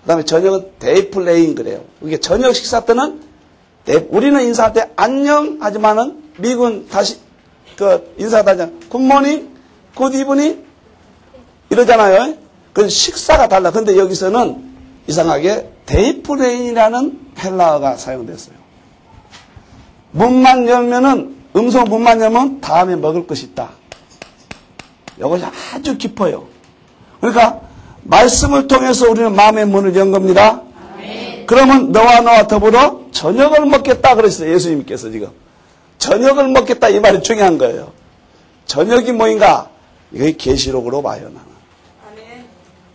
Speaker 1: 그 다음에 저녁은 데이플레인 그래요. 이게 저녁 식사 때는 우리는 인사할 때 안녕 하지만은 미국은 다시 인사하자 굿모닝 굿이브닝 이러잖아요. 그 식사가 달라. 근데 여기서는 이상하게 데이플레인이라는 헬라어가 사용됐어요. 문만 열면은 음성 문만 열면 다음에 먹을 것이 있다. 이것이 아주 깊어요. 그러니까 말씀을 통해서 우리는 마음의 문을 연 겁니다. 그러면 너와 더불어 저녁을 먹겠다 그랬어요. 예수님께서 지금. 저녁을 먹겠다 이 말이 중요한 거예요. 저녁이 뭐인가? 이게 계시록으로 봐요. 나는.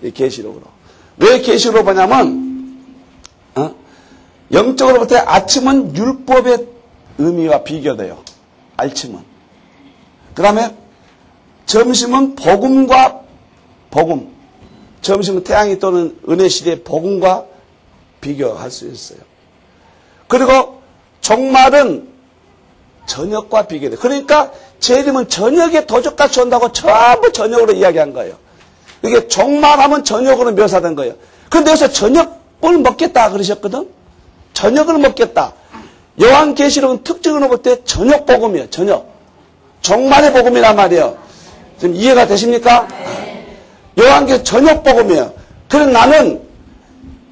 Speaker 1: 이 계시록으로. 왜 계시록으로 보냐면 영적으로부터 아침은 율법의 의미와 비교돼요. 아침은. 그 다음에 점심은 복음과 복음. 점심은 태양이 떠는 은혜 시대의 복음과 비교할 수 있어요. 그리고 종말은 저녁과 비교돼요. 그러니까 재림은 저녁에 도적같이 온다고 전부 저녁으로 이야기한 거예요. 이게 종말하면 저녁으로 묘사된 거예요. 그런데 여기서 저녁을 먹겠다 그러셨거든. 저녁을 먹겠다. 요한계시록은 특징으로 볼 때 저녁 복음이에요. 저녁. 종말의 복음이란 말이에요. 지금 이해가 되십니까? 요한계시록 저녁 복음이에요. 그래서 나는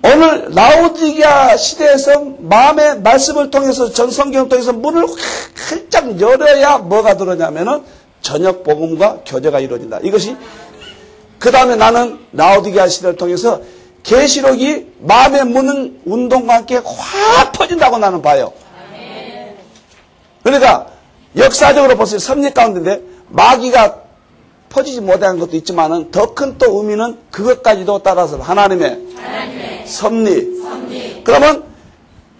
Speaker 1: 오늘 라오디게아 시대에서 마음의 말씀을 통해서 전 성경을 통해서 문을 활짝 열어야 뭐가 들어오냐면은 저녁 복음과 교제가 이루어진다. 이것이 그 다음에 나는 라오디게아 시대를 통해서 계시록이 마음의 문은 운동과 함께 확 퍼진다고 나는 봐요. 그러니까 역사적으로 보세요. 섭리 가운데인데 마귀가 퍼지지 못한 것도 있지만은 더 큰 또 의미는 그것까지도 따라서 하나님의 섭리. 그러면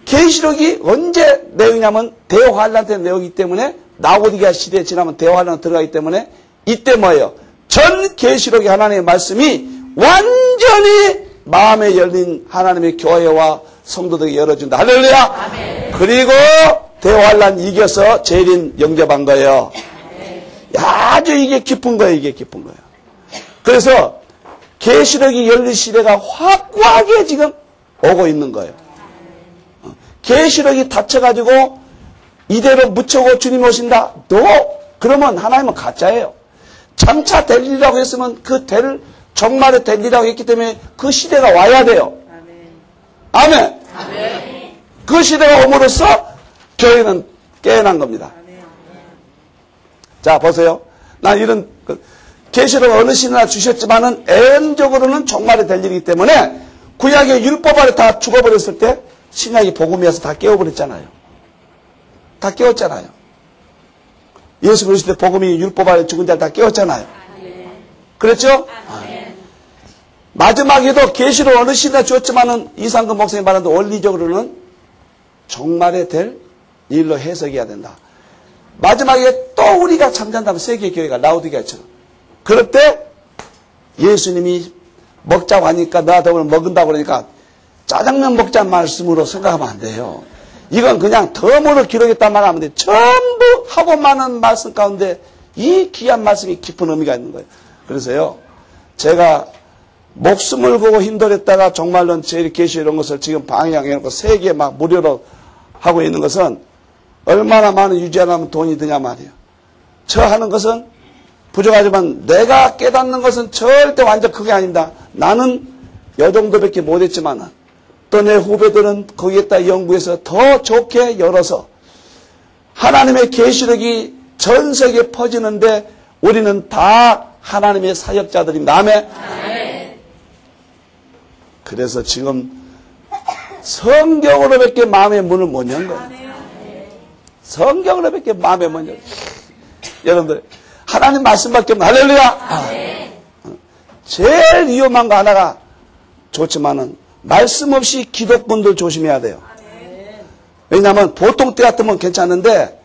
Speaker 1: 계시록이 언제 내용이냐면 대환란 때 내용이기 때문에 라오디게아 시대에 지나면 대환란 들어가기 때문에 이때 뭐예요? 전 계시록의 하나님의 말씀이 완전히 마음에 열린 하나님의 교회와 성도들에게 열어준다. 할렐루야. 아멘. 그리고 대환란 이겨서 재림 영접한 거예요. 아주 이게 깊은 거예요. 이게 깊은 거예요. 그래서 계시록이 열린 시대가 확고하게 지금 오고 있는 거예요. 계시록이 닫혀가지고 이대로 묻혀고 주님 오신다. 그러면 하나님은 가짜예요. 장차 될 일이라고 했으면 그 종말에 될 일이라고 했기 때문에 그 시대가 와야 돼요. 아멘. 아멘. 그 시대가 옴으로써 교회는 깨어난 겁니다. 자, 보세요. 난 이런 계시록 어느 신이나 주셨지만은 애연적으로는 종말이 될 일이기 때문에 구약의 율법 아래 다 죽어버렸을 때 신약이 복음이어서 다 깨워버렸잖아요. 다 깨웠잖아요. 예수 그리스도의 복음이 율법 아래 죽은 자를 다 깨웠잖아요. 그랬죠? 마지막에도 계시록 어느 신이나 주었지만은 이상근 목사님 말한 대로 원리적으로는 종말에 될 일로 해석해야 된다. 마지막에 또 우리가 잠잔다면 세계교회가 라오디게아처럼 그럴 때 예수님이 먹자고 하니까 너희들 먹은다고 그러니까 짜장면 먹자는 말씀으로 생각하면 안 돼요. 이건 그냥 덤으로 기록했단 말 하면 돼. 전부 하고 많은 말씀 가운데 이 귀한 말씀이 깊은 의미가 있는 거예요. 그래서요, 제가 목숨을 걸고 힘들었다가 정말로 제일 계시 이런 것을 지금 방향해놓고 세계에 막 무료로 하고 있는 것은 얼마나 많은 유지하려면 돈이 드냐 말이에요. 저 하는 것은 부족하지만 내가 깨닫는 것은 절대 완전 그게 아닙니다. 나는 요 정도밖에 못했지만 또 내 후배들은 거기에다 연구해서 더 좋게 열어서 하나님의 계시록이 전 세계에 퍼지는데 우리는 다 하나님의 사역자들입니다. 아멘. 그래서 지금 성경으로밖에 마음의 문을 못 연 거예요. 성경으로밖에 마음의 문을 연 거예요. 여러분들 하나님 말씀밖에 없는 할렐루야. 제일 위험한 거 하나가 좋지만은 말씀 없이 기독분들 조심해야 돼요. 왜냐하면 보통 때 같으면 괜찮은데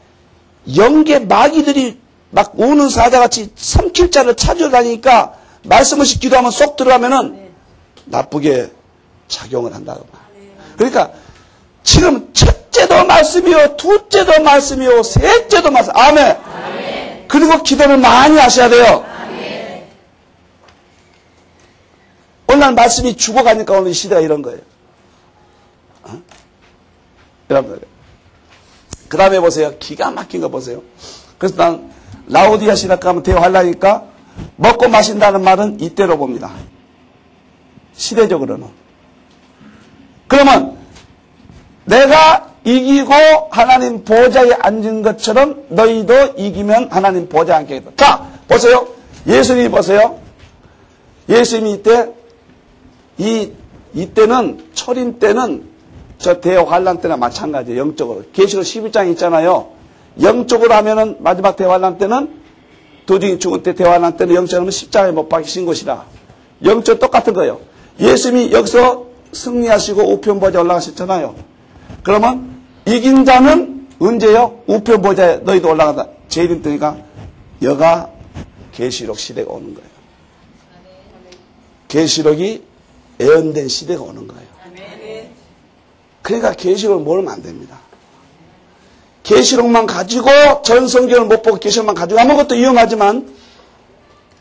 Speaker 1: 영계 마귀들이 막 우는 사자같이 삼킬 자를 찾아다니니까 말씀 없이 기도하면 쏙 들어가면은 나쁘게 작용을 한다고 봐. 그러니까 지금 첫째도 말씀이요, 둘째도 말씀이요, 셋째도 말씀. 아멘. 그리고 기도를 많이 하셔야 돼요. 오늘 말씀이 죽어가니까 오늘 이 시대가 이런 거예요. 여러분들. 그 다음에 보세요. 기가 막힌 거 보세요. 그래서 난 라오디아 신학과 대화하려니까 먹고 마신다는 말은 이때로 봅니다. 시대적으로는. 그러면 내가 이기고 하나님 보좌에 앉은 것처럼 너희도 이기면 하나님 보좌에 앉겠다. 자, 보세요. 예수님이 보세요. 예수님이 이때는 초림 때는 저 대환란 때나 마찬가지예요. 영적으로. 계시록 11장 있잖아요. 영적으로 하면은 마지막 대환란 때는 도중에 죽을 때 대환란 때는 영적으로 십자가에 못 박히신 것이라. 영적 똑같은 거예요. 예수님이 여기서 승리하시고 우편보좌에 올라가셨잖아요. 그러면 이긴 자는 언제요? 우편보좌에 너희도 올라가다. 제일 뜨니까 여가 계시록 시대가 오는 거예요. 계시록이 예언된 시대가 오는 거예요. 그러니까 계시록을 모르면 안 됩니다. 계시록만 가지고 전 성경을 못 보고 계시록만 가지고 아무것도 위험하지만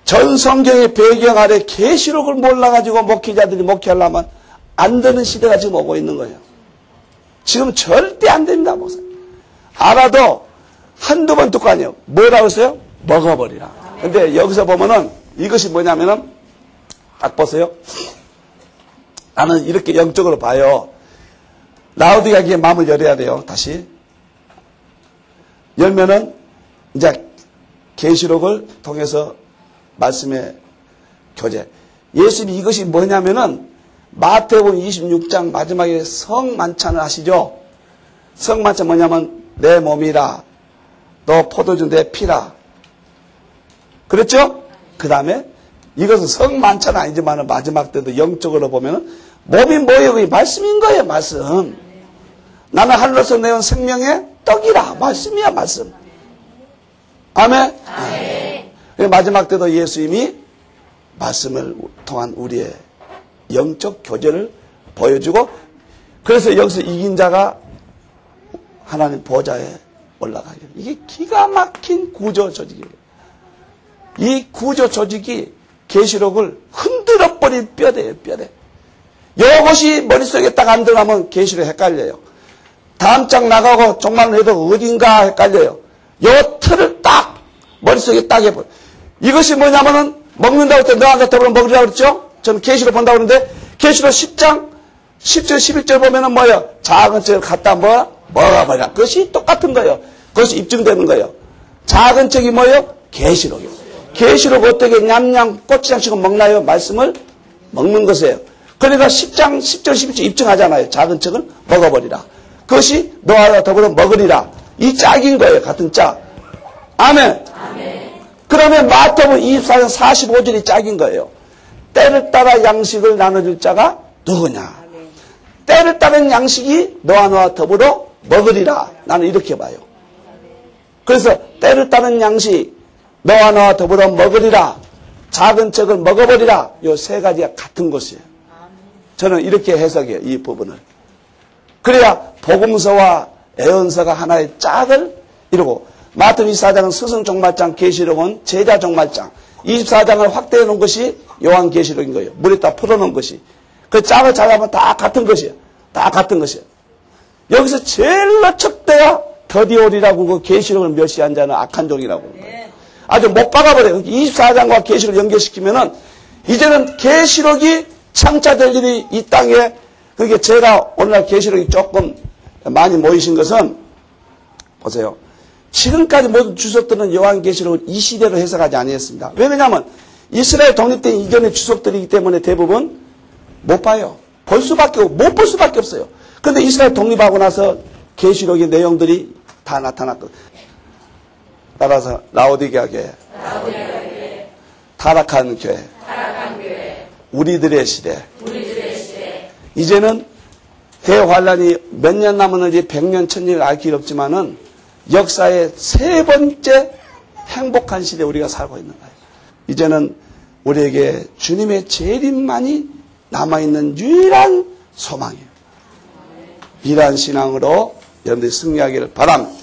Speaker 1: 전 성경의 배경 아래 계시록을 몰라가지고 목회자들이 목회하려면 안 되는 시대가 지금 오고 있는 거예요. 지금 절대 안 됩니다, 목사님. 알아도 한두 번 듣고 아니에요. 뭐라고 했어요? 먹어버리라. 근데 여기서 보면은 이것이 뭐냐면은 딱 보세요. 나는 이렇게 영적으로 봐요. 라오디게아에 마음을 열어야 돼요. 다시. 열면은 이제 계시록을 통해서 말씀의 교제. 예수님이 이것이 뭐냐면은 마태복음 26장 마지막에 성만찬을 하시죠. 성만찬 뭐냐면 내 몸이라 너 포도주 내 피라. 그랬죠? 그 다음에 이것은 성만찬은 아니지만 마지막 때도 영적으로 보면은 몸이 뭐예요? 그게 말씀인 거예요. 말씀. 나는 하늘에서 내온 생명의 떡이라. 말씀이야, 말씀. 아멘. 마지막 때도 예수님이 말씀을 통한 우리의 영적 교제를 보여주고, 그래서 여기서 이긴 자가 하나님 보좌에 올라가요. 이게 기가 막힌 구조 조직이에요. 이 구조 조직이 계시록을 흔들어버린 뼈대예요, 뼈대. 이것이 머릿속에 딱 안 들어가면 계시록 헷갈려요. 다음 장 나가고 종말은 해도 어딘가 헷갈려요. 요 틀을 딱 머릿속에 딱 해버려. 이것이 뭐냐면은 먹는다고 할 때 너한테 더불어 먹으라고 그랬죠? 저는 계시록 본다고 그러는데 계시록 10장 10절 11절 보면은 뭐예요? 작은 책을 갖다 먹어버려. 그것이 똑같은 거예요. 그것이 입증되는 거예요. 작은 책이 뭐예요? 계시록이에요. 계시록 어떻게 냠냠 꼬치장치고 먹나요? 말씀을 먹는 것이에요. 그러니까 10장 10절 11절 입증하잖아요. 작은 척은 먹어버리라. 그것이 너와 더불어 먹으리라. 이 짝인 거예요. 같은 짝. 아멘. 그러면 마태복음 24장 45절이 짝인 거예요. 때를 따라 양식을 나눠줄 자가 누구냐. 때를 따른 양식이 너와 더불어 먹으리라. 나는 이렇게 봐요. 그래서 때를 따른 양식 너와 더불어 먹으리라. 작은 척을 먹어버리라. 이 세 가지가 같은 것이에요. 저는 이렇게 해석해요. 이 부분을. 그래야 복음서와 애언서가 하나의 짝을 이루고 마태복음 24장은 스승 종말장, 계시록은 제자 종말장, 24장을 확대해 놓은 것이 요한계시록인 거예요. 물에다 풀어놓은 것이. 그 짝을 찾아보면 다 같은 것이에요. 다 같은 것이에요. 여기서 제일로 척대가 더디올이라고 그 계시록을 멸시한 자는 악한 종이라고 하는 거예요. 아주 못 박아버려요. 24장과 계시록을 연결시키면은 이제는 계시록이 창자될 일이 이 땅에 그게 제가 오늘날 계시록이 조금 많이 모이신 것은 보세요. 지금까지 모든 주석들은 요한계시록을 이 시대로 해석하지 아니했습니다. 왜냐하면 이스라엘 독립된 이전의 주석들이기 때문에 대부분 못 봐요. 볼 수밖에 못 볼 수밖에 없어요. 그런데 이스라엘 독립하고 나서 계시록의 내용들이 다 나타났거든요. 따라서 라오디게아 교회, 타락한 교회, 우리들의 시대. 이제는 대환란이 몇 년 남았는지 100년, 1000년 알 길 없지만은 역사의 세 번째 행복한 시대에 우리가 살고 있는 거예요. 이제는 우리에게 주님의 재림만이 남아있는 유일한 소망이에요. 이러한 신앙으로 여러분들이 승리하기를 바랍니다.